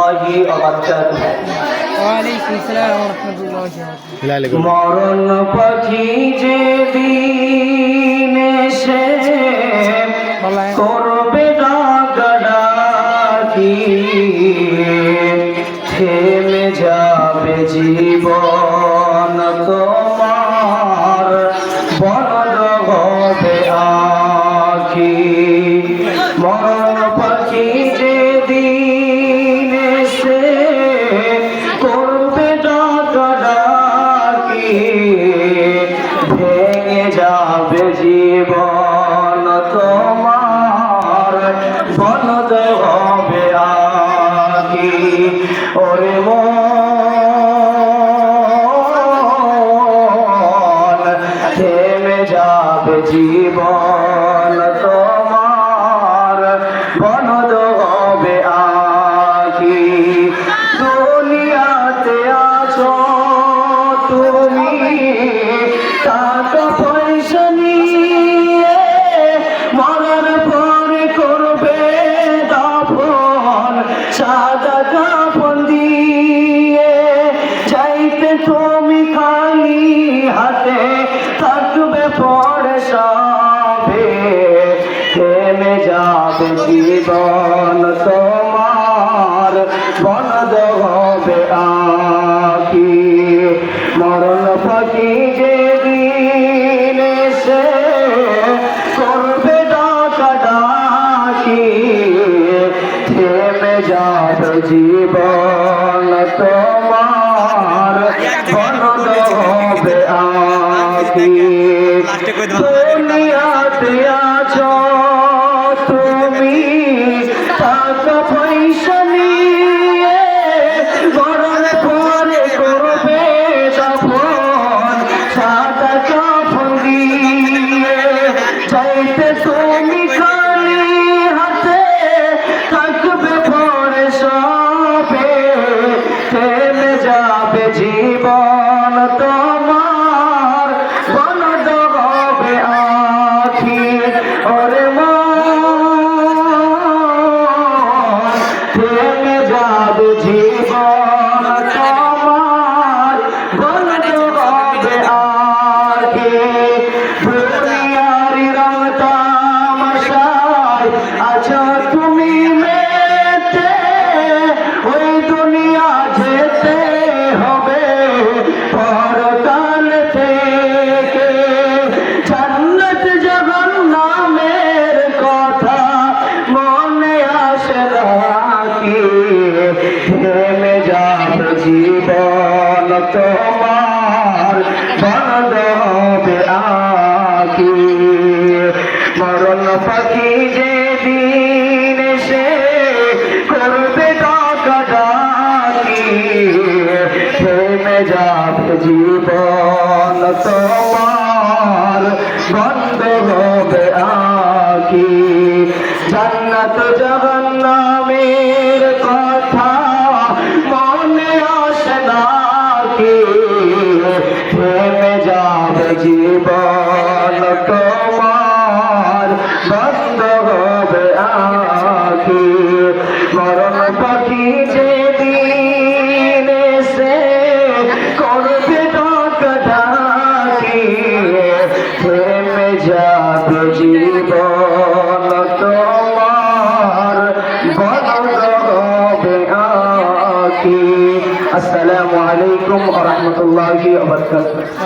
রহমতুল্লাহি ওয়া বারাকাতুহু। ওয়ালাইকুম আসসালাম ওয়া রাহমাতুল্লাহি ওয়া বারাকাতুহু। মরণ পাখি যেদিন এসে করবে ডাকাডাকি, থেমে যাবে জীবন তোমার, বন্ধ হবে আখি। মরণ পাখি যেদিন এসে করবে ডাকাডাকি, ভেঙে যাবে জীবন তোমার, বন্ধ হবে আখি। ওরে মন, থেমে যাবে জীবন তোমার, বন্ধ হবে আখি। দুনিয়াতে আছো তুমি টাকা পয়সা নিয়ে, মরার পরে করবে দাফন সাদা কাফন দিয়ে। যাইতে তুমি খালি হাতে, থাকবে পরে সবে, থেমে যাবে জীবন তোমার, বন্ধ হবে আখি। মরণ পাখি যেদিন এসে করবে ডাকাডাকি, থেমে যাবে জীবন তোমার, বন্ধ হবে আখি। দুনিয়াতে আছো তুমি টাকা পয়সা নিয়ে, মরণ পরে করবে দাফন সাদা কাফন দিয়ে। যাইতে তুমি খালি হাতে, থাকবে পরে সবে, থেমে যাবে জীবন তোমার, বন্ধ হবে আখি। ওরে মন, থেমে যাবে জীবন তোমার, বন্ধ হবে আখি। দুনিয়ারি রং তামাশায় আছো তুমি মেতে, ওই দুনিয়া যেতে হবে পরকাল থেকে। জান্নাত জাহান্নামের কথা মনে আসে নাকি, থেমে যাবে জীবন তোমার, বন্ধ হবে আখি। মরণ পাখি যেদিন এসে করবে ডাকাডাকি, থেমে যাবে জীবন তোমার, বন্ধ হবে আখি। জান্নাত জাহান্নামের কথা মনে আসে নাকি, থেমে যাবে জীবন তোমার, বন্ধ হবে আখি। মরণ পাখি যেদিন এসে করবে ডাকাডাকি, থেমে যাবে জীবন তোমার, বন্ধ হবে আখি। আসসালামু আলাইকুম ওয়া রাহমাতুল্লাহি ওয়া বারাকাতুহু।